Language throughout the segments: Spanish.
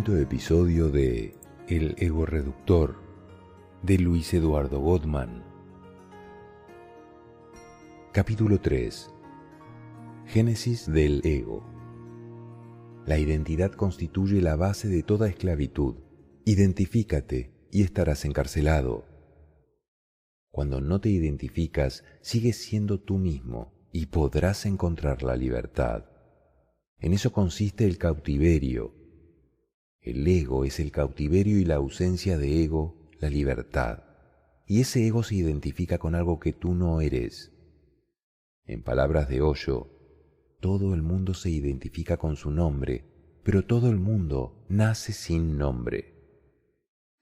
quinto episodio de El ego reductor, de Luis Eduardo Gottman. Capítulo 3. Génesis del ego. La identidad constituye la base de toda esclavitud. Identifícate y estarás encarcelado. Cuando no te identificas, sigues siendo tú mismo y podrás encontrar la libertad. En eso consiste el cautiverio. El ego es el cautiverio y la ausencia de ego, la libertad. Y ese ego se identifica con algo que tú no eres. En palabras de Osho, todo el mundo se identifica con su nombre, pero todo el mundo nace sin nombre.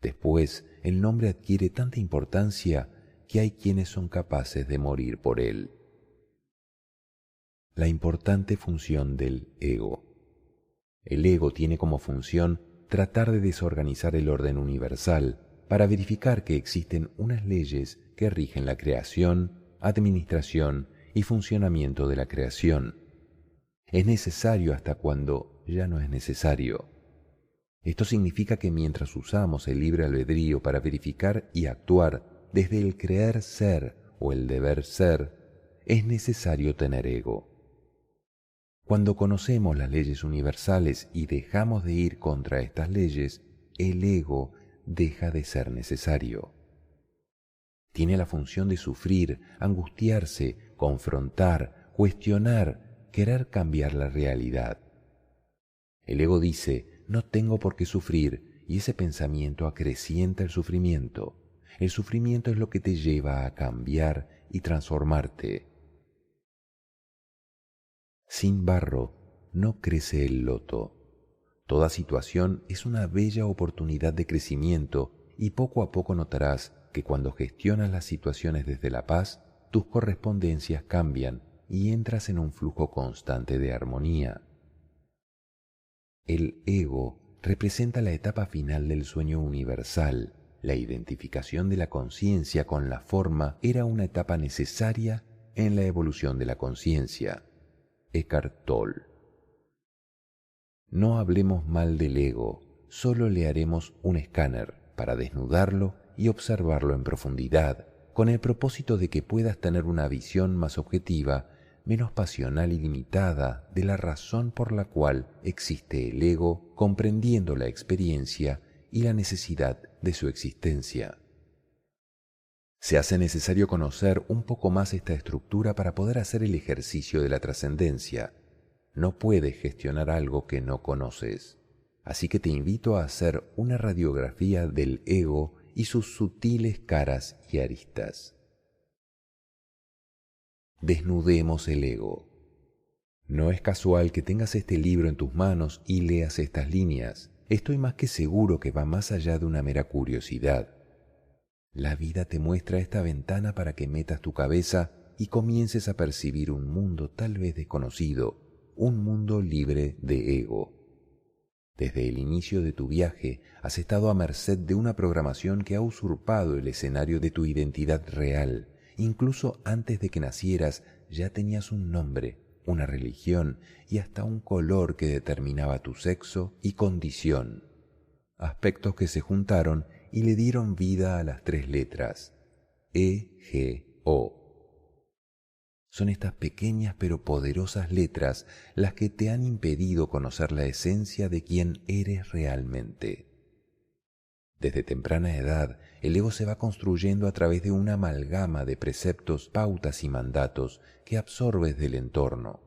Después, el nombre adquiere tanta importancia que hay quienes son capaces de morir por él. La importante función del ego. El ego tiene como función tratar de desorganizar el orden universal para verificar que existen unas leyes que rigen la creación, administración y funcionamiento de la creación. Es necesario hasta cuando ya no es necesario. Esto significa que mientras usamos el libre albedrío para verificar y actuar desde el creer ser o el deber ser, es necesario tener ego. Cuando conocemos las leyes universales y dejamos de ir contra estas leyes, el ego deja de ser necesario. Tiene la función de sufrir, angustiarse, confrontar, cuestionar, querer cambiar la realidad. El ego dice, no tengo por qué sufrir, y ese pensamiento acrecienta el sufrimiento. El sufrimiento es lo que te lleva a cambiar y transformarte. Sin barro no crece el loto. Toda situación es una bella oportunidad de crecimiento y poco a poco notarás que cuando gestionas las situaciones desde la paz, tus correspondencias cambian y entras en un flujo constante de armonía. El ego representa la etapa final del sueño universal. La identificación de la conciencia con la forma era una etapa necesaria en la evolución de la conciencia. Eckhart Tolle. No hablemos mal del ego, solo le haremos un escáner para desnudarlo y observarlo en profundidad, con el propósito de que puedas tener una visión más objetiva, menos pasional y limitada de la razón por la cual existe el ego, comprendiendo la experiencia y la necesidad de su existencia. Se hace necesario conocer un poco más esta estructura para poder hacer el ejercicio de la trascendencia. No puedes gestionar algo que no conoces. Así que te invito a hacer una radiografía del ego y sus sutiles caras y aristas. Desnudemos el ego. No es casual que tengas este libro en tus manos y leas estas líneas. Estoy más que seguro que va más allá de una mera curiosidad. La vida te muestra esta ventana para que metas tu cabeza y comiences a percibir un mundo tal vez desconocido, un mundo libre de ego. Desde el inicio de tu viaje has estado a merced de una programación que ha usurpado el escenario de tu identidad real. Incluso antes de que nacieras ya tenías un nombre, una religión y hasta un color que determinaba tu sexo y condición. Aspectos que se juntaron y le dieron vida a las tres letras, E-G-O. Son estas pequeñas pero poderosas letras las que te han impedido conocer la esencia de quién eres realmente. Desde temprana edad, el ego se va construyendo a través de una amalgama de preceptos, pautas y mandatos que absorbes del entorno.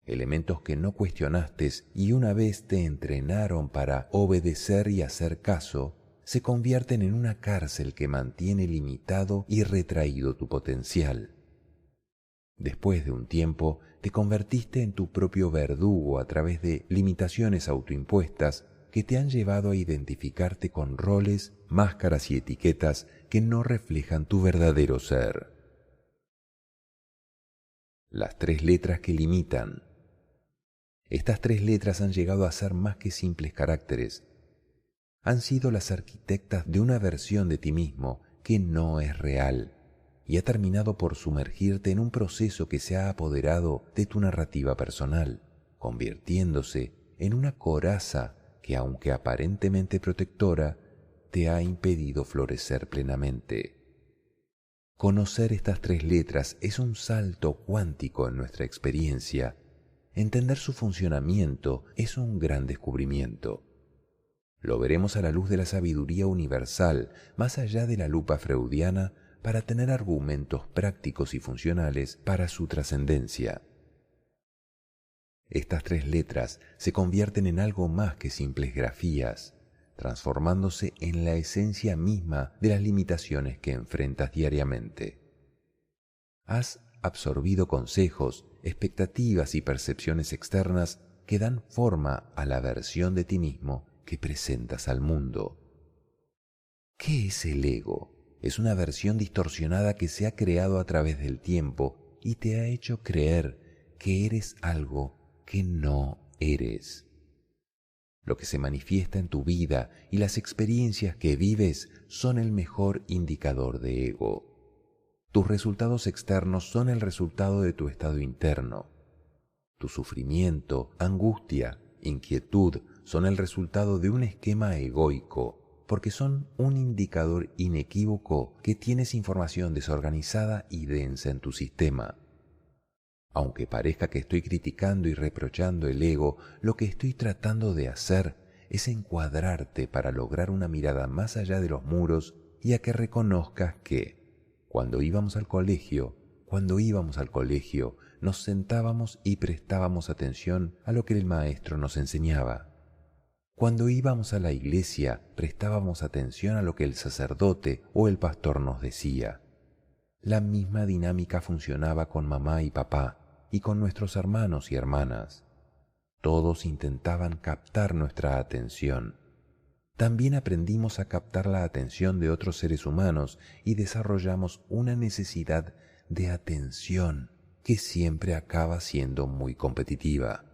Elementos que no cuestionaste y una vez te entrenaron para obedecer y hacer caso, se convierten en una cárcel que mantiene limitado y retraído tu potencial. Después de un tiempo, te convertiste en tu propio verdugo a través de limitaciones autoimpuestas que te han llevado a identificarte con roles, máscaras y etiquetas que no reflejan tu verdadero ser. Las tres letras que limitan. Estas tres letras han llegado a ser más que simples caracteres. Han sido las arquitectas de una versión de ti mismo que no es real y ha terminado por sumergirte en un proceso que se ha apoderado de tu narrativa personal, convirtiéndose en una coraza que, aunque aparentemente protectora, te ha impedido florecer plenamente. Conocer estas 3 letras es un salto cuántico en nuestra experiencia. Entender su funcionamiento es un gran descubrimiento. Lo veremos a la luz de la sabiduría universal, más allá de la lupa freudiana, para tener argumentos prácticos y funcionales para su trascendencia. Estas 3 letras se convierten en algo más que simples grafías, transformándose en la esencia misma de las limitaciones que enfrentas diariamente. Has absorbido consejos, expectativas y percepciones externas que dan forma a la versión de ti mismo que presentas al mundo. ¿Qué es el ego? Es una versión distorsionada que se ha creado a través del tiempo y te ha hecho creer que eres algo que no eres. Lo que se manifiesta en tu vida y las experiencias que vives son el mejor indicador de ego. Tus resultados externos son el resultado de tu estado interno. Tu sufrimiento, angustia, inquietud son el resultado de un esquema egoico, porque son un indicador inequívoco que tienes información desorganizada y densa en tu sistema. Aunque parezca que estoy criticando y reprochando el ego, lo que estoy tratando de hacer es encuadrarte para lograr una mirada más allá de los muros y a que reconozcas que, cuando íbamos al colegio, nos sentábamos y prestábamos atención a lo que el maestro nos enseñaba. Cuando íbamos a la iglesia, prestábamos atención a lo que el sacerdote o el pastor nos decía. La misma dinámica funcionaba con mamá y papá y con nuestros hermanos y hermanas. Todos intentaban captar nuestra atención. También aprendimos a captar la atención de otros seres humanos y desarrollamos una necesidad de atención que siempre acaba siendo muy competitiva.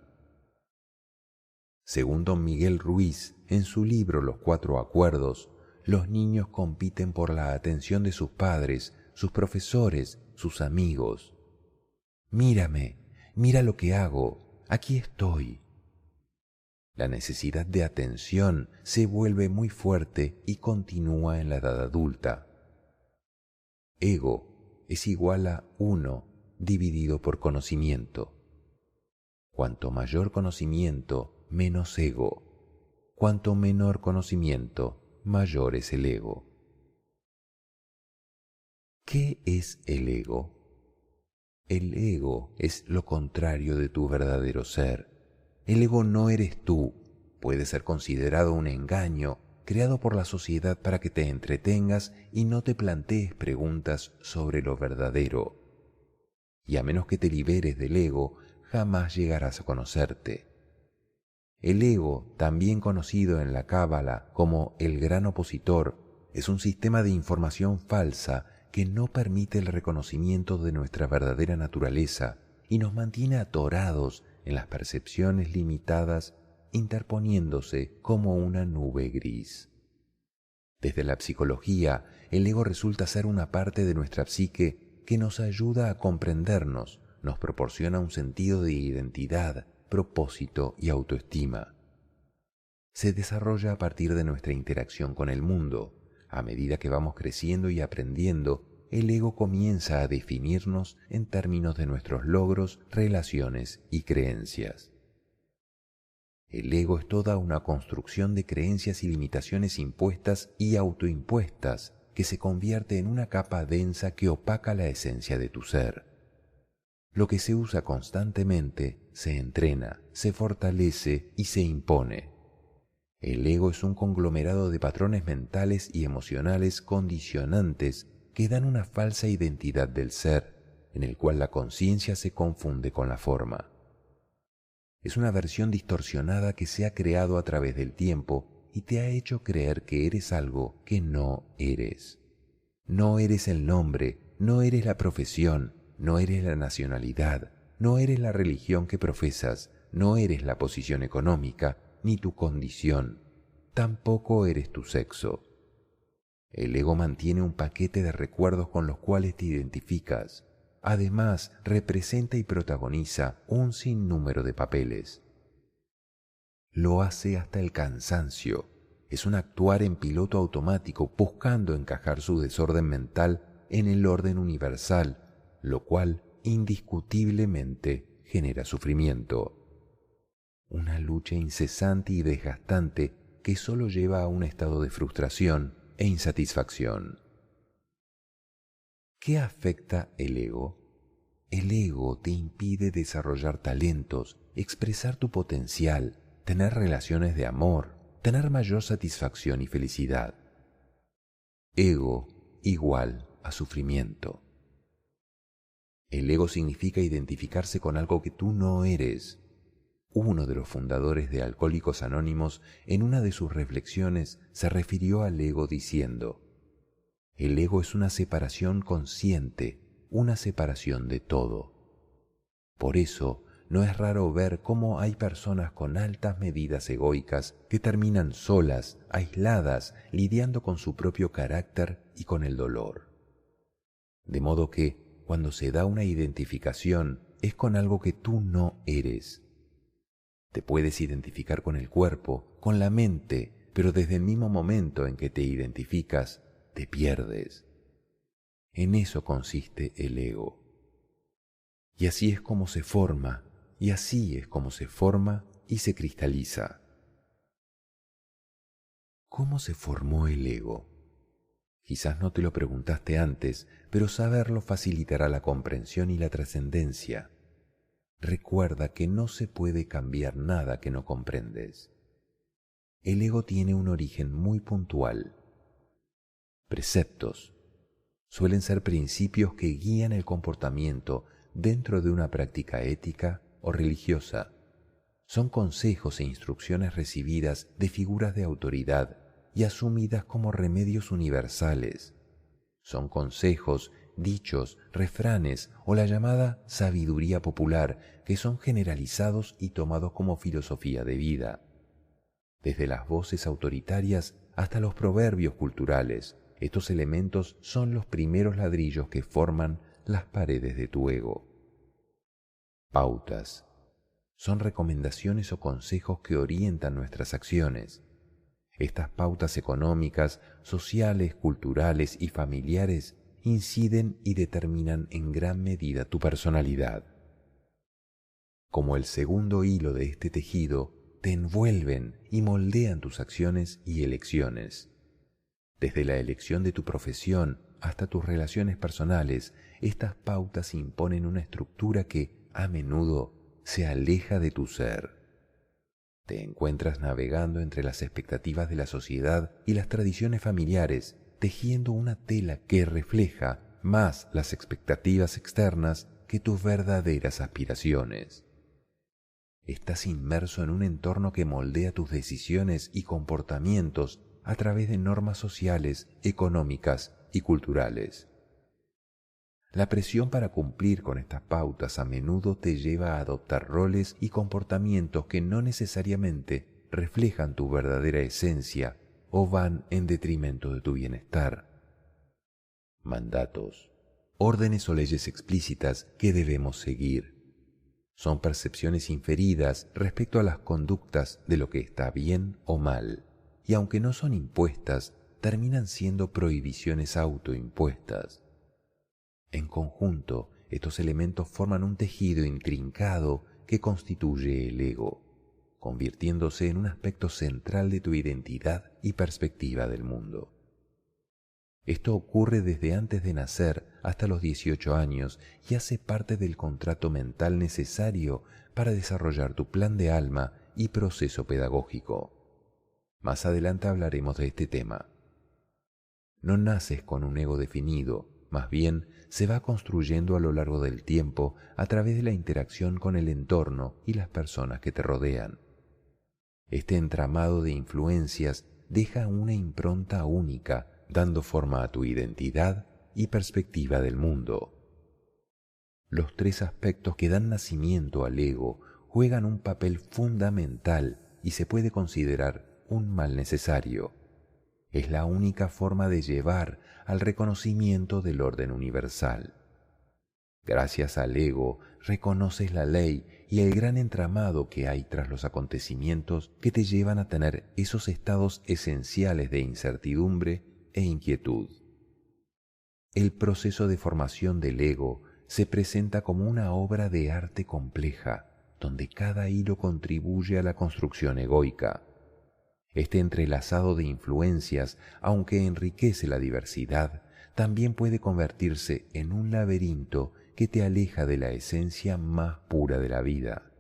Según don Miguel Ruiz, en su libro Los 4 Acuerdos, los niños compiten por la atención de sus padres, sus profesores, sus amigos. Mírame, mira lo que hago, aquí estoy. La necesidad de atención se vuelve muy fuerte y continúa en la edad adulta. Ego es igual a 1 dividido por conocimiento. Cuanto mayor conocimiento, menos ego. Cuanto menor conocimiento, mayor es el ego. ¿Qué es el ego? El ego es lo contrario de tu verdadero ser. El ego no eres tú. Puede ser considerado un engaño creado por la sociedad para que te entretengas y no te plantees preguntas sobre lo verdadero. Y a menos que te liberes del ego, jamás llegarás a conocerte. El ego, también conocido en la Cábala como el gran opositor, es un sistema de información falsa que no permite el reconocimiento de nuestra verdadera naturaleza y nos mantiene atorados en las percepciones limitadas, interponiéndose como una nube gris. Desde la psicología, el ego resulta ser una parte de nuestra psique que nos ayuda a comprendernos, nos proporciona un sentido de identidad, propósito y autoestima. Se desarrolla a partir de nuestra interacción con el mundo. A medida que vamos creciendo y aprendiendo, el ego comienza a definirnos en términos de nuestros logros, relaciones y creencias. El ego es toda una construcción de creencias y limitaciones impuestas y autoimpuestas que se convierte en una capa densa que opaca la esencia de tu ser. Lo que se usa constantemente se entrena, se fortalece y se impone. El ego es un conglomerado de patrones mentales y emocionales condicionantes que dan una falsa identidad del ser, en el cual la conciencia se confunde con la forma. Es una versión distorsionada que se ha creado a través del tiempo y te ha hecho creer que eres algo que no eres. No eres el nombre, no eres la profesión, no eres la nacionalidad, no eres la religión que profesas, no eres la posición económica, ni tu condición, tampoco eres tu sexo. El ego mantiene un paquete de recuerdos con los cuales te identificas. Además, representa y protagoniza un sinnúmero de papeles. lo hace hasta el cansancio. Es un actuar en piloto automático buscando encajar su desorden mental en el orden universal, lo cual indiscutiblemente genera sufrimiento. Una lucha incesante y desgastante que solo lleva a un estado de frustración e insatisfacción. ¿Qué afecta el ego? El ego te impide desarrollar talentos, expresar tu potencial, tener relaciones de amor, tener mayor satisfacción y felicidad. Ego igual a sufrimiento. El ego significa identificarse con algo que tú no eres. Uno de los fundadores de Alcohólicos Anónimos, en una de sus reflexiones, se refirió al ego diciendo: el ego es una separación consciente, una separación de todo. Por eso, no es raro ver cómo hay personas con altas medidas egoicas que terminan solas, aisladas, lidiando con su propio carácter y con el dolor. De modo que, cuando se da una identificación, es con algo que tú no eres. Te puedes identificar con el cuerpo, con la mente, pero desde el mismo momento en que te identificas, te pierdes. En eso consiste el ego. Y así es como se forma, y así es como se forma y se cristaliza. ¿Cómo se formó el ego? Quizás no te lo preguntaste antes, pero saberlo facilitará la comprensión y la trascendencia. Recuerda que no se puede cambiar nada que no comprendes. El ego tiene un origen muy puntual. Preceptos suelen ser principios que guían el comportamiento dentro de una práctica ética o religiosa. Son consejos e instrucciones recibidas de figuras de autoridad y asumidas como remedios universales. Son consejos, dichos, refranes o la llamada sabiduría popular que son generalizados y tomados como filosofía de vida. Desde las voces autoritarias hasta los proverbios culturales, estos elementos son los primeros ladrillos que forman las paredes de tu ego. Pautas son recomendaciones o consejos que orientan nuestras acciones. Estas pautas económicas, sociales, culturales y familiares inciden y determinan en gran medida tu personalidad. Como el segundo hilo de este tejido, te envuelven y moldean tus acciones y elecciones. Desde la elección de tu profesión hasta tus relaciones personales, estas pautas imponen una estructura que, a menudo, se aleja de tu ser. Te encuentras navegando entre las expectativas de la sociedad y las tradiciones familiares, tejiendo una tela que refleja más las expectativas externas que tus verdaderas aspiraciones. Estás inmerso en un entorno que moldea tus decisiones y comportamientos a través de normas sociales, económicas y culturales. La presión para cumplir con estas pautas a menudo te lleva a adoptar roles y comportamientos que no necesariamente reflejan tu verdadera esencia o van en detrimento de tu bienestar. Mandatos, órdenes o leyes explícitas que debemos seguir. Son percepciones inferidas respecto a las conductas de lo que está bien o mal, y aunque no son impuestas, terminan siendo prohibiciones autoimpuestas. En conjunto, estos elementos forman un tejido intrincado que constituye el ego, convirtiéndose en un aspecto central de tu identidad y perspectiva del mundo. Esto ocurre desde antes de nacer hasta los 18 años y hace parte del contrato mental necesario para desarrollar tu plan de alma y proceso pedagógico. Más adelante hablaremos de este tema. No naces con un ego definido, más bien se va construyendo a lo largo del tiempo a través de la interacción con el entorno y las personas que te rodean. Este entramado de influencias deja una impronta única, dando forma a tu identidad y perspectiva del mundo. Los tres aspectos que dan nacimiento al ego juegan un papel fundamental y se puede considerar un mal necesario. Es la única forma de llevar al reconocimiento del orden universal. Gracias al ego, reconoces la ley y el gran entramado que hay tras los acontecimientos que te llevan a tener esos estados esenciales de incertidumbre e inquietud. El proceso de formación del ego se presenta como una obra de arte compleja, donde cada hilo contribuye a la construcción egoica. Este entrelazado de influencias, aunque enriquece la diversidad, también puede convertirse en un laberinto que te aleja de la esencia más pura de la vida.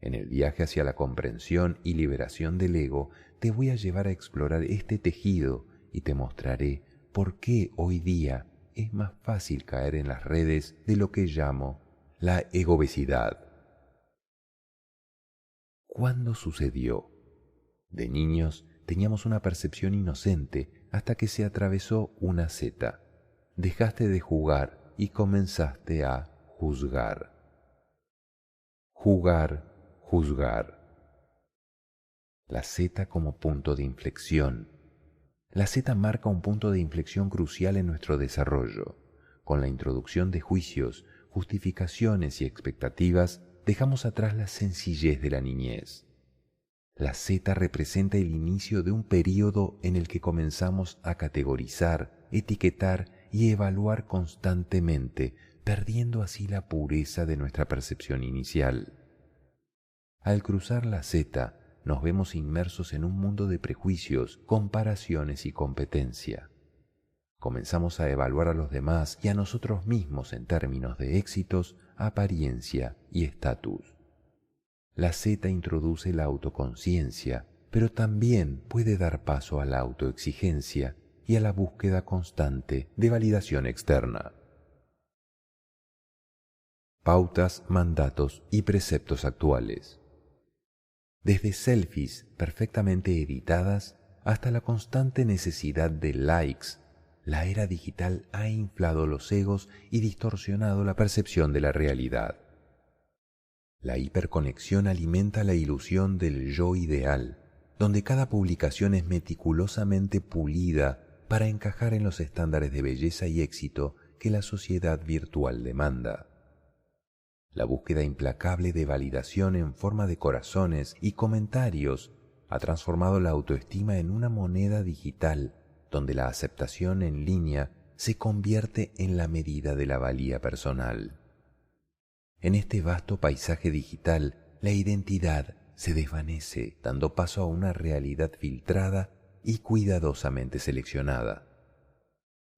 En el viaje hacia la comprensión y liberación del ego, te voy a llevar a explorar este tejido y te mostraré por qué hoy día es más fácil caer en las redes de lo que llamo la egobesidad. ¿Cuándo sucedió? De niños teníamos una percepción inocente hasta que se atravesó una seta. Dejaste de jugar y comenzaste a juzgar. Jugar, juzgar. La seta como punto de inflexión. La seta marca un punto de inflexión crucial en nuestro desarrollo. Con la introducción de juicios, justificaciones y expectativas, dejamos atrás la sencillez de la niñez. La seta representa el inicio de un período en el que comenzamos a categorizar, etiquetar y evaluar constantemente, perdiendo así la pureza de nuestra percepción inicial. Al cruzar la seta, nos vemos inmersos en un mundo de prejuicios, comparaciones y competencia. Comenzamos a evaluar a los demás y a nosotros mismos en términos de éxitos, apariencia y estatus. La seta introduce la autoconciencia, pero también puede dar paso a la autoexigencia y a la búsqueda constante de validación externa. Pautas, mandatos y preceptos actuales. Desde selfies perfectamente editadas hasta la constante necesidad de likes, la era digital ha inflado los egos y distorsionado la percepción de la realidad. La hiperconexión alimenta la ilusión del yo ideal, donde cada publicación es meticulosamente pulida para encajar en los estándares de belleza y éxito que la sociedad virtual demanda. La búsqueda implacable de validación en forma de corazones y comentarios ha transformado la autoestima en una moneda digital, donde la aceptación en línea se convierte en la medida de la valía personal. En este vasto paisaje digital, la identidad se desvanece, dando paso a una realidad filtrada y cuidadosamente seleccionada.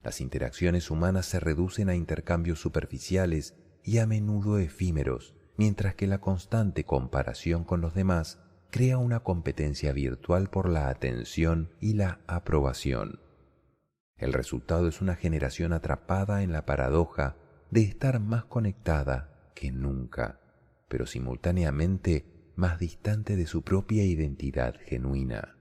Las interacciones humanas se reducen a intercambios superficiales y a menudo efímeros, mientras que la constante comparación con los demás crea una competencia virtual por la atención y la aprobación. El resultado es una generación atrapada en la paradoja de estar más conectada que nunca, pero simultáneamente más distante de su propia identidad genuina.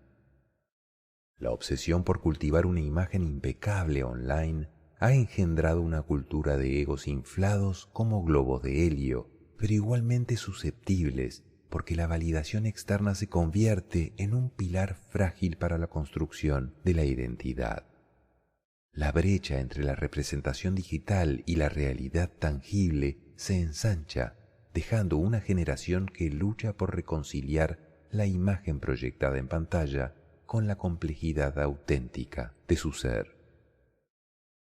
La obsesión por cultivar una imagen impecable online ha engendrado una cultura de egos inflados como globos de helio, pero igualmente susceptibles, porque la validación externa se convierte en un pilar frágil para la construcción de la identidad. La brecha entre la representación digital y la realidad tangible se ensancha, dejando una generación que lucha por reconciliar la imagen proyectada en pantalla con la complejidad auténtica de su ser.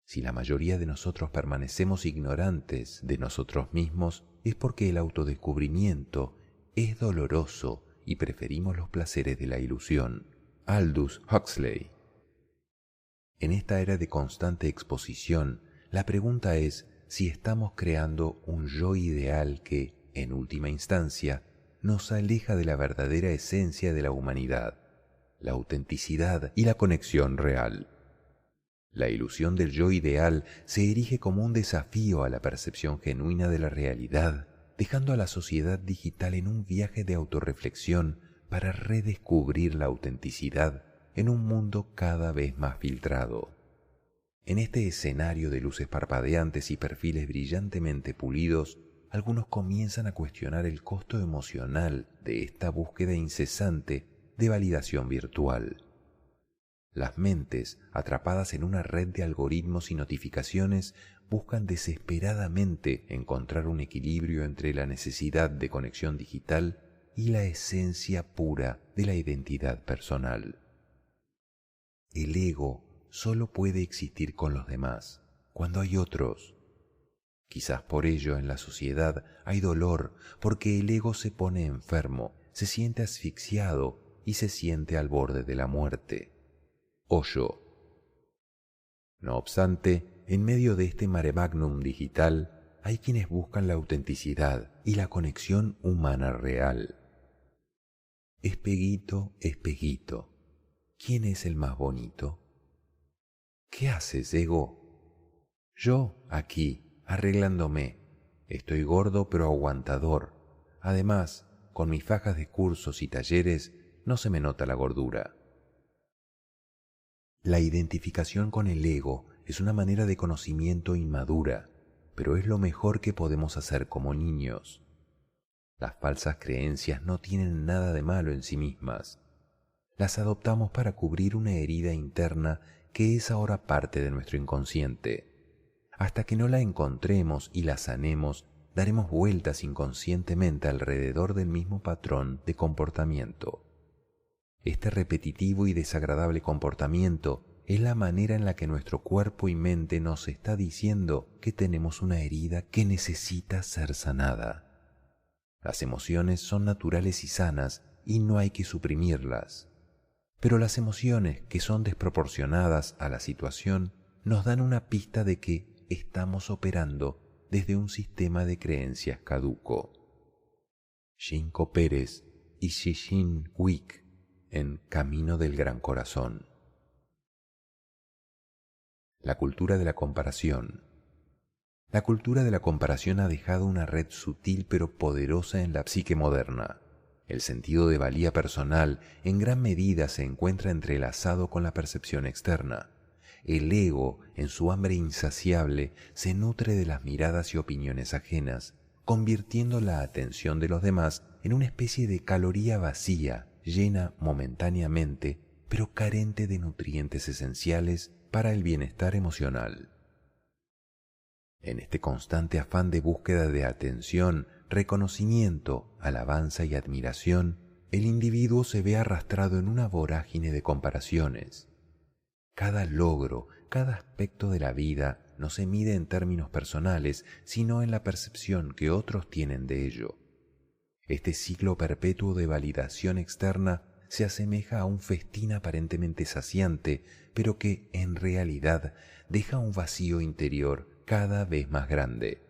Si la mayoría de nosotros permanecemos ignorantes de nosotros mismos, es porque el autodescubrimiento es doloroso y preferimos los placeres de la ilusión. Aldous Huxley. En esta era de constante exposición, la pregunta es si estamos creando un yo ideal que, en última instancia, nos aleja de la verdadera esencia de la humanidad, la autenticidad y la conexión real. La ilusión del yo ideal se erige como un desafío a la percepción genuina de la realidad, dejando a la sociedad digital en un viaje de autorreflexión para redescubrir la autenticidad en un mundo cada vez más filtrado. En este escenario de luces parpadeantes y perfiles brillantemente pulidos, algunos comienzan a cuestionar el costo emocional de esta búsqueda incesante de validación virtual. Las mentes, atrapadas en una red de algoritmos y notificaciones, buscan desesperadamente encontrar un equilibrio entre la necesidad de conexión digital y la esencia pura de la identidad personal. El ego solo puede existir con los demás, cuando hay otros. Quizás por ello en la sociedad hay dolor, porque el ego se pone enfermo, se siente asfixiado y se siente al borde de la muerte. Hoyo. No obstante, en medio de este mare magnum digital, hay quienes buscan la autenticidad y la conexión humana real. Espeguito, espeguito, ¿quién es el más bonito? ¿Qué haces, ego? Yo, aquí, arreglándome. Estoy gordo pero aguantador. Además, con mis fajas de cursos y talleres, no se me nota la gordura. La identificación con el ego es una manera de conocimiento inmadura, pero es lo mejor que podemos hacer como niños. Las falsas creencias no tienen nada de malo en sí mismas. Las adoptamos para cubrir una herida interna que es ahora parte de nuestro inconsciente. Hasta que no la encontremos y la sanemos, daremos vueltas inconscientemente alrededor del mismo patrón de comportamiento. Este repetitivo y desagradable comportamiento es la manera en la que nuestro cuerpo y mente nos está diciendo que tenemos una herida que necesita ser sanada. Las emociones son naturales y sanas y no hay que suprimirlas. Pero las emociones que son desproporcionadas a la situación nos dan una pista de que estamos operando desde un sistema de creencias caduco. Shinko Pérez y Cixin Wick en Camino del Gran Corazón. La cultura de la comparación. La cultura de la comparación ha dejado una red sutil pero poderosa en la psique moderna. El sentido de valía personal en gran medida se encuentra entrelazado con la percepción externa. El ego, en su hambre insaciable, se nutre de las miradas y opiniones ajenas, convirtiendo la atención de los demás en una especie de caloría vacía, llena momentáneamente, pero carente de nutrientes esenciales para el bienestar emocional. En este constante afán de búsqueda de atención, reconocimiento, alabanza y admiración, el individuo se ve arrastrado en una vorágine de comparaciones. Cada logro, cada aspecto de la vida no se mide en términos personales, sino en la percepción que otros tienen de ello. Este ciclo perpetuo de validación externa se asemeja a un festín aparentemente saciante, pero que en realidad deja un vacío interior cada vez más grande.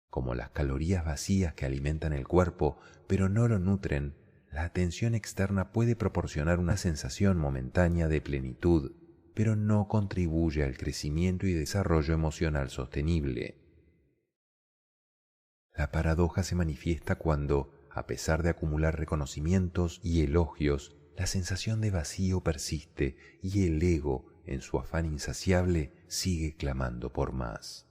Como las calorías vacías que alimentan el cuerpo, pero no lo nutren, la atención externa puede proporcionar una sensación momentánea de plenitud, pero no contribuye al crecimiento y desarrollo emocional sostenible. La paradoja se manifiesta cuando, a pesar de acumular reconocimientos y elogios, la sensación de vacío persiste y el ego, en su afán insaciable, sigue clamando por más.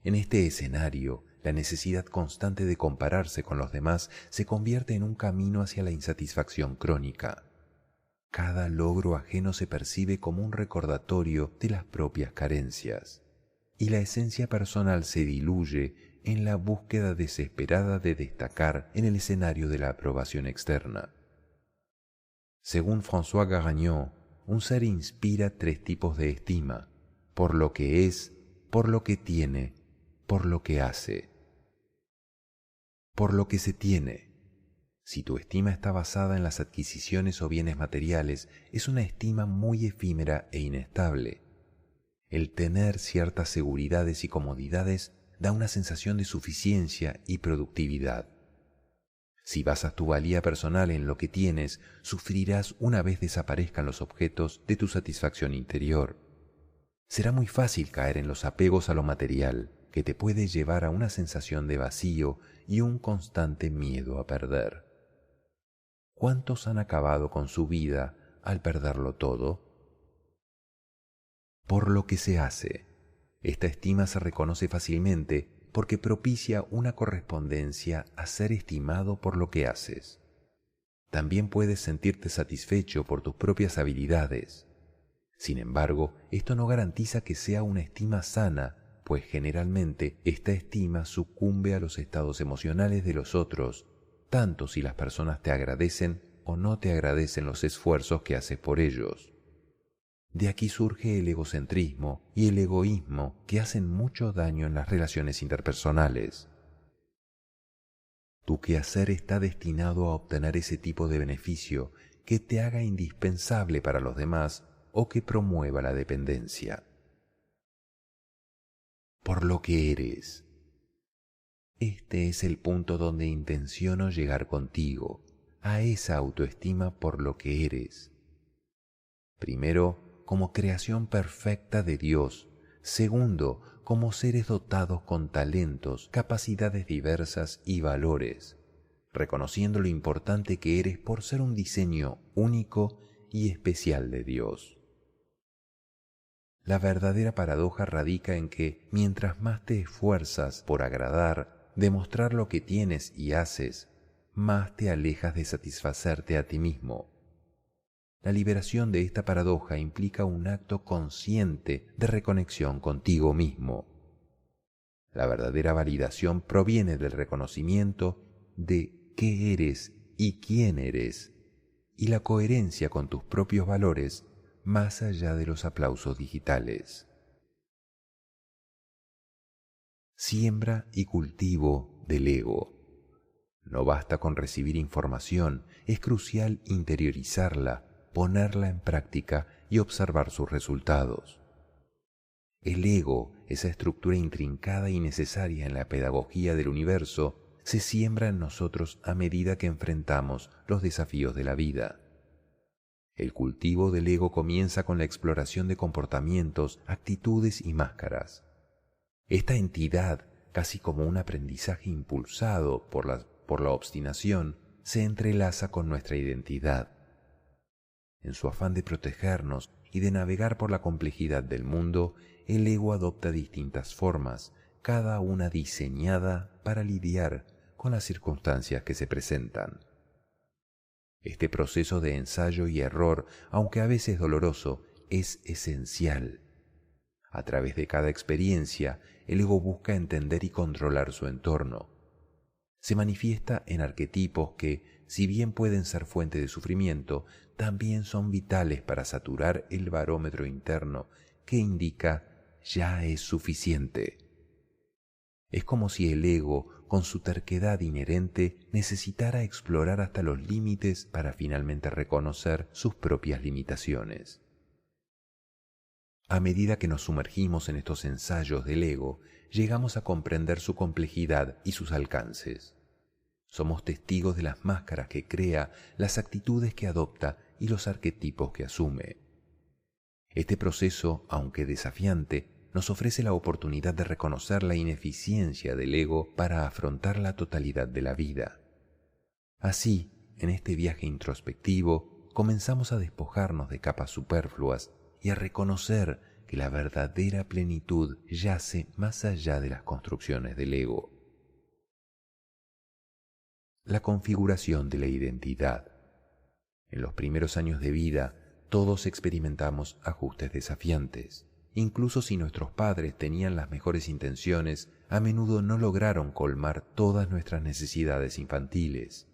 En este escenario, la necesidad constante de compararse con los demás se convierte en un camino hacia la insatisfacción crónica. Cada logro ajeno se percibe como un recordatorio de las propias carencias, y la esencia personal se diluye en la búsqueda desesperada de destacar en el escenario de la aprobación externa. Según François Garagneux, un ser inspira 3 tipos de estima: por lo que es, por lo que tiene, por lo que hace. Por lo que se tiene. Si tu estima está basada en las adquisiciones o bienes materiales, es una estima muy efímera e inestable. El tener ciertas seguridades y comodidades da una sensación de suficiencia y productividad. Si basas tu valía personal en lo que tienes, sufrirás una vez desaparezcan los objetos de tu satisfacción interior. Será muy fácil caer en los apegos a lo material, que te puede llevar a una sensación de vacío y un constante miedo a perder. ¿Cuántos han acabado con su vida al perderlo todo? Por lo que se hace. Esta estima se reconoce fácilmente porque propicia una correspondencia a ser estimado por lo que haces. También puedes sentirte satisfecho por tus propias habilidades. Sin embargo, esto no garantiza que sea una estima sana, pues generalmente esta estima sucumbe a los estados emocionales de los otros, tanto si las personas te agradecen o no te agradecen los esfuerzos que haces por ellos. De aquí surge el egocentrismo y el egoísmo que hacen mucho daño en las relaciones interpersonales. Tu quehacer está destinado a obtener ese tipo de beneficio que te haga indispensable para los demás o que promueva la dependencia. Por lo que eres. Este es el punto donde intenciono llegar contigo, a esa autoestima por lo que eres. Primero, como creación perfecta de Dios. Segundo, como seres dotados con talentos, capacidades diversas y valores, reconociendo lo importante que eres por ser un diseño único y especial de Dios. La verdadera paradoja radica en que, mientras más te esfuerzas por agradar, demostrar lo que tienes y haces, más te alejas de satisfacerte a ti mismo. La liberación de esta paradoja implica un acto consciente de reconexión contigo mismo. La verdadera validación proviene del reconocimiento de qué eres y quién eres, y la coherencia con tus propios valores más allá de los aplausos digitales. Siembra y cultivo del ego. No basta con recibir información, es crucial interiorizarla, ponerla en práctica y observar sus resultados. El ego, esa estructura intrincada y necesaria en la pedagogía del universo, se siembra en nosotros a medida que enfrentamos los desafíos de la vida. El cultivo del ego comienza con la exploración de comportamientos, actitudes y máscaras. Esta entidad, casi como un aprendizaje impulsado por la obstinación, se entrelaza con nuestra identidad. En su afán de protegernos y de navegar por la complejidad del mundo, el ego adopta distintas formas, cada una diseñada para lidiar con las circunstancias que se presentan. Este proceso de ensayo y error, aunque a veces doloroso, es esencial. A través de cada experiencia, el ego busca entender y controlar su entorno. Se manifiesta en arquetipos que, si bien pueden ser fuente de sufrimiento, también son vitales para saturar el barómetro interno que indica ya es suficiente. Es como si el ego, con su terquedad inherente, necesitara explorar hasta los límites para finalmente reconocer sus propias limitaciones. A medida que nos sumergimos en estos ensayos del ego, llegamos a comprender su complejidad y sus alcances. Somos testigos de las máscaras que crea, las actitudes que adopta y los arquetipos que asume. Este proceso, aunque desafiante, nos ofrece la oportunidad de reconocer la ineficiencia del ego para afrontar la totalidad de la vida. Así, en este viaje introspectivo, comenzamos a despojarnos de capas superfluas y a reconocer que la verdadera plenitud yace más allá de las construcciones del ego. La configuración de la identidad. En los primeros años de vida, todos experimentamos ajustes desafiantes. Incluso si nuestros padres tenían las mejores intenciones, a menudo no lograron colmar todas nuestras necesidades infantiles.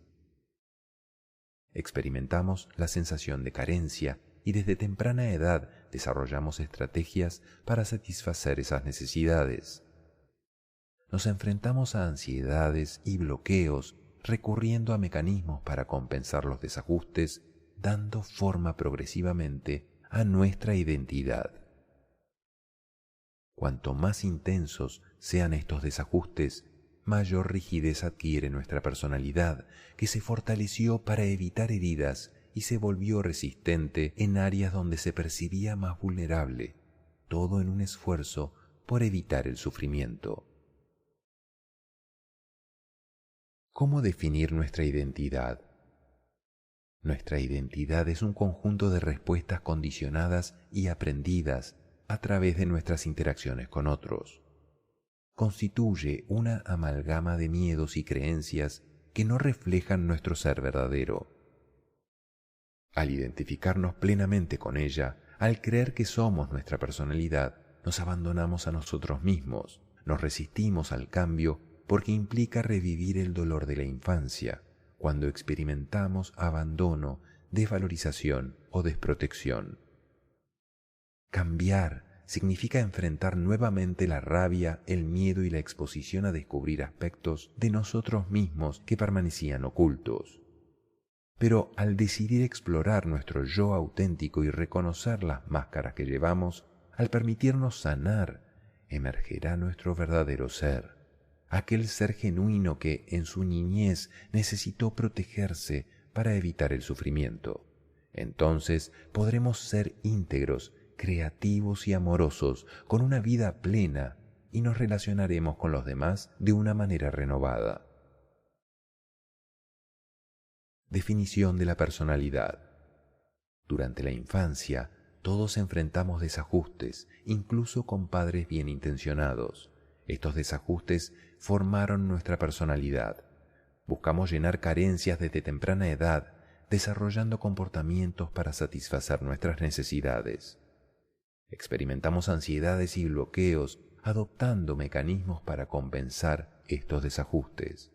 Experimentamos la sensación de carencia y desde temprana edad desarrollamos estrategias para satisfacer esas necesidades. Nos enfrentamos a ansiedades y bloqueos recurriendo a mecanismos para compensar los desajustes, dando forma progresivamente a nuestra identidad. Cuanto más intensos sean estos desajustes, mayor rigidez adquiere nuestra personalidad, que se fortaleció para evitar heridas y se volvió resistente en áreas donde se percibía más vulnerable, todo en un esfuerzo por evitar el sufrimiento. ¿Cómo definir nuestra identidad? Nuestra identidad es un conjunto de respuestas condicionadas y aprendidas a través de nuestras interacciones con otros. Constituye una amalgama de miedos y creencias que no reflejan nuestro ser verdadero. Al identificarnos plenamente con ella, Al creer que somos nuestra personalidad, nos abandonamos a nosotros mismos, nos resistimos al cambio porque implica revivir el dolor de la infancia, cuando experimentamos abandono, desvalorización o desprotección. Cambiar significa enfrentar nuevamente la rabia, el miedo y la exposición a descubrir aspectos de nosotros mismos que permanecían ocultos. Pero al decidir explorar nuestro yo auténtico y reconocer las máscaras que llevamos, al permitirnos sanar, emergerá nuestro verdadero ser, aquel ser genuino que en su niñez necesitó protegerse para evitar el sufrimiento. Entonces podremos ser íntegros, creativos y amorosos, con una vida plena, y nos relacionaremos con los demás de una manera renovada. Definición de la personalidad. Durante la infancia, todos enfrentamos desajustes, incluso con padres bien intencionados. Estos desajustes formaron nuestra personalidad. Buscamos llenar carencias desde temprana edad, desarrollando comportamientos para satisfacer nuestras necesidades. Experimentamos ansiedades y bloqueos, adoptando mecanismos para compensar estos desajustes.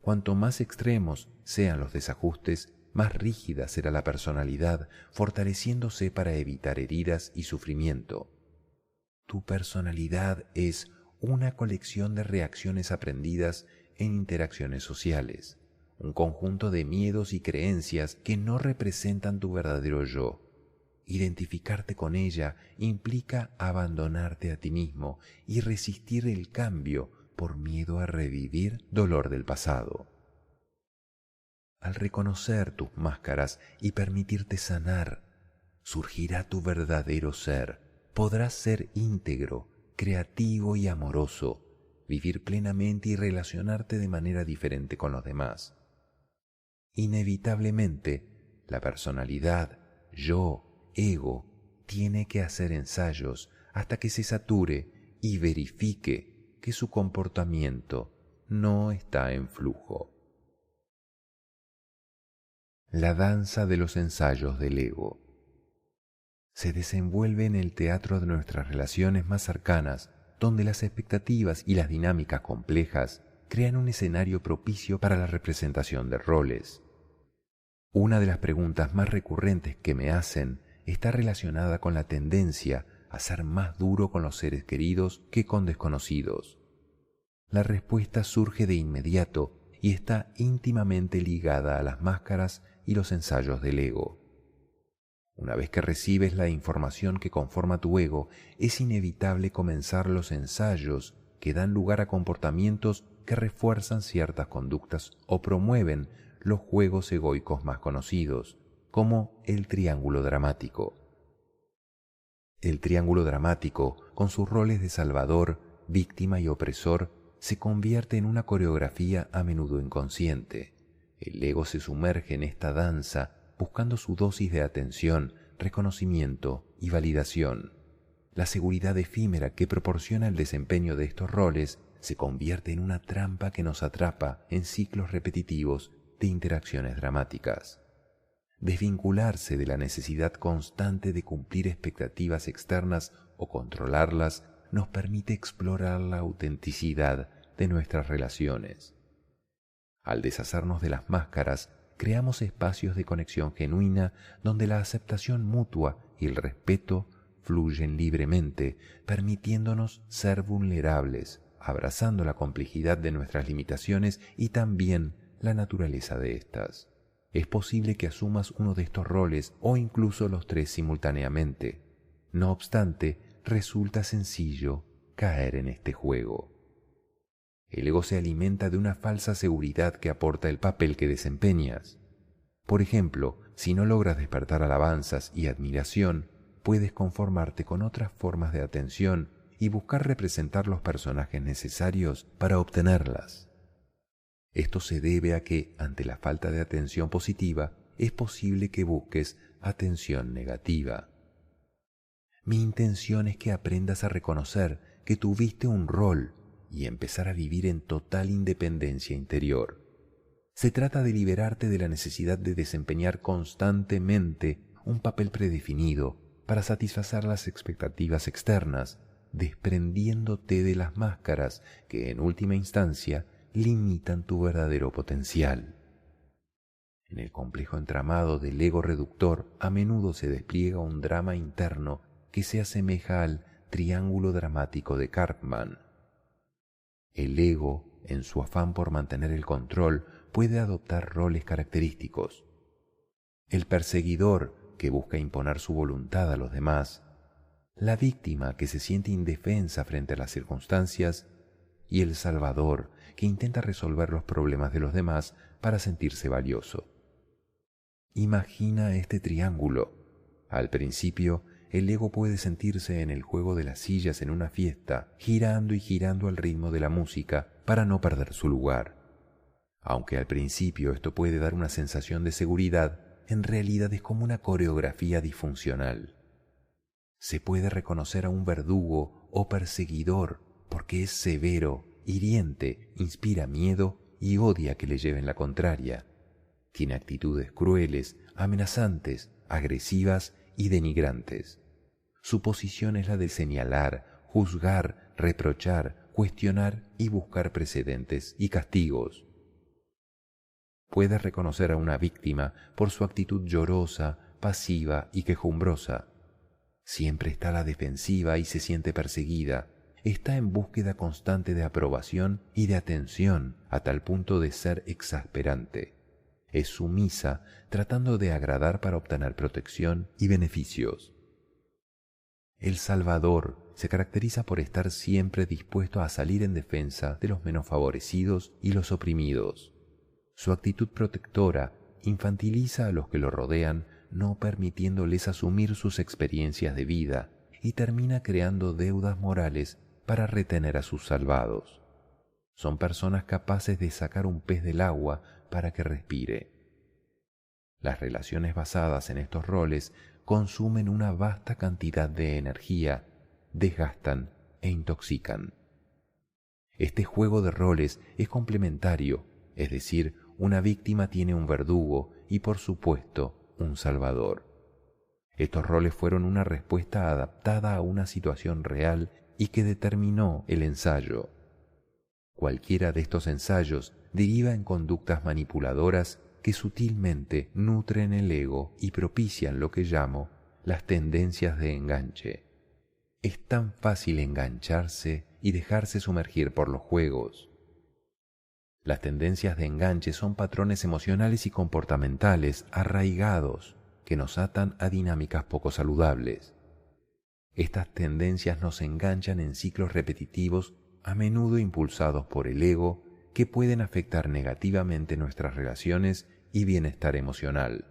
Cuanto más extremos sean los desajustes, más rígida será la personalidad, fortaleciéndose para evitar heridas y sufrimiento. Tu personalidad es una colección de reacciones aprendidas en interacciones sociales, un conjunto de miedos y creencias que no representan tu verdadero yo. Identificarte con ella implica abandonarte a ti mismo y resistir el cambio por miedo a revivir dolor del pasado. Al reconocer tus máscaras y permitirte sanar, surgirá tu verdadero ser. Podrás ser íntegro, creativo y amoroso, vivir plenamente y relacionarte de manera diferente con los demás. Inevitablemente, la personalidad, yo, ego, tiene que hacer ensayos hasta que se sature y verifique que su comportamiento no está en flujo. La danza de los ensayos del ego se desenvuelve en el teatro de nuestras relaciones más cercanas, donde las expectativas y las dinámicas complejas crean un escenario propicio para la representación de roles. Una de las preguntas más recurrentes que me hacen está relacionada con la tendencia a ser más duro con los seres queridos que con desconocidos. La respuesta surge de inmediato y está íntimamente ligada a las máscaras y los ensayos del ego. Una vez que recibes la información que conforma tu ego, es inevitable comenzar los ensayos que dan lugar a comportamientos que refuerzan ciertas conductas o promueven los juegos egoicos más conocidos, como el triángulo dramático. El triángulo dramático, con sus roles de salvador, víctima y opresor, se convierte en una coreografía a menudo inconsciente. El ego se sumerge en esta danza buscando su dosis de atención, reconocimiento y validación. La seguridad efímera que proporciona el desempeño de estos roles se convierte en una trampa que nos atrapa en ciclos repetitivos de interacciones dramáticas. Desvincularse de la necesidad constante de cumplir expectativas externas o controlarlas nos permite explorar la autenticidad de nuestras relaciones. Al deshacernos de las máscaras, creamos espacios de conexión genuina donde la aceptación mutua y el respeto fluyen libremente, permitiéndonos ser vulnerables, abrazando la complejidad de nuestras limitaciones y también la naturaleza de estas. Es posible que asumas uno de estos roles o incluso los tres simultáneamente. No obstante, resulta sencillo caer en este juego. El ego se alimenta de una falsa seguridad que aporta el papel que desempeñas. Por ejemplo, si no logras despertar alabanzas y admiración, puedes conformarte con otras formas de atención y buscar representar los personajes necesarios para obtenerlas. Esto se debe a que, ante la falta de atención positiva, es posible que busques atención negativa. Mi intención es que aprendas a reconocer que tuviste un rol y empezar a vivir en total independencia interior. Se trata de liberarte de la necesidad de desempeñar constantemente un papel predefinido para satisfacer las expectativas externas, desprendiéndote de las máscaras que en última instancia limitan tu verdadero potencial. En el complejo entramado del ego reductor a menudo se despliega un drama interno que se asemeja al triángulo dramático de Karpman. El ego, en su afán por mantener el control, puede adoptar roles característicos. El perseguidor, que busca imponer su voluntad a los demás, la víctima, que se siente indefensa frente a las circunstancias, y el salvador, que intenta resolver los problemas de los demás para sentirse valioso. Imagina este triángulo. Al principio, el ego puede sentirse en el juego de las sillas en una fiesta, girando y girando al ritmo de la música para no perder su lugar. Aunque al principio esto puede dar una sensación de seguridad, en realidad es como una coreografía disfuncional. Se puede reconocer a un verdugo o perseguidor porque es severo, hiriente, inspira miedo y odia que le lleven la contraria. Tiene actitudes crueles, amenazantes, agresivas y denigrantes. Su posición es la de señalar, juzgar, reprochar, cuestionar y buscar precedentes y castigos. Puedes reconocer a una víctima por su actitud llorosa, pasiva y quejumbrosa. Siempre está a la defensiva y se siente perseguida. Está en búsqueda constante de aprobación y de atención a tal punto de ser exasperante. Es sumisa, tratando de agradar para obtener protección y beneficios. El Salvador se caracteriza por estar siempre dispuesto a salir en defensa de los menos favorecidos y los oprimidos. Su actitud protectora infantiliza a los que lo rodean, no permitiéndoles asumir sus experiencias de vida, y termina creando deudas morales para retener a sus salvados. Son personas capaces de sacar un pez del agua para que respire. Las relaciones basadas en estos roles consumen una vasta cantidad de energía, desgastan e intoxican. Este juego de roles es complementario, es decir, una víctima tiene un verdugo y, por supuesto, un salvador. Estos roles fueron una respuesta adaptada a una situación real y que determinó el ensayo. Cualquiera de estos ensayos deriva en conductas manipuladoras que sutilmente nutren el ego y propician lo que llamo las tendencias de enganche. Es tan fácil engancharse y dejarse sumergir por los juegos. Las tendencias de enganche son patrones emocionales y comportamentales arraigados que nos atan a dinámicas poco saludables. Estas tendencias nos enganchan en ciclos repetitivos, a menudo impulsados por el ego, que pueden afectar negativamente nuestras relaciones y bienestar emocional.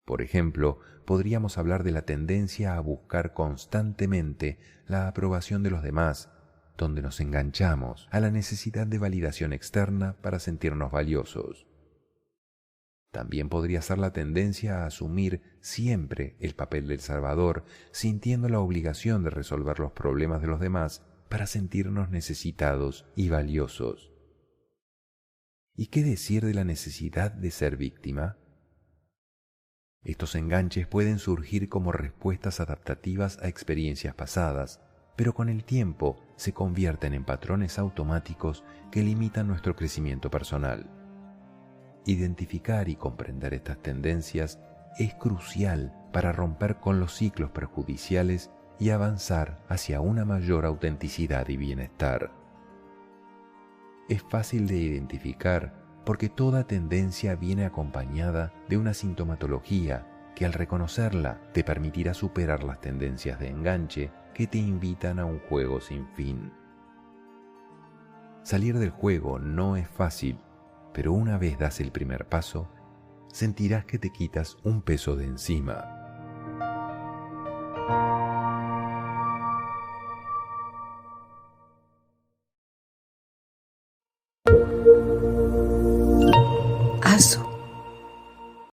Por ejemplo, podríamos hablar de la tendencia a buscar constantemente la aprobación de los demás, donde nos enganchamos a la necesidad de validación externa para sentirnos valiosos. También podría ser la tendencia a asumir siempre el papel del salvador, sintiendo la obligación de resolver los problemas de los demás para sentirnos necesitados y valiosos. ¿Y qué decir de la necesidad de ser víctima? Estos enganches pueden surgir como respuestas adaptativas a experiencias pasadas, pero con el tiempo se convierten en patrones automáticos que limitan nuestro crecimiento personal. Identificar y comprender estas tendencias es crucial para romper con los ciclos perjudiciales y avanzar hacia una mayor autenticidad y bienestar. Es fácil de identificar porque toda tendencia viene acompañada de una sintomatología que, al reconocerla, te permitirá superar las tendencias de enganche que te invitan a un juego sin fin. Salir del juego no es fácil, pero una vez das el primer paso, sentirás que te quitas un peso de encima.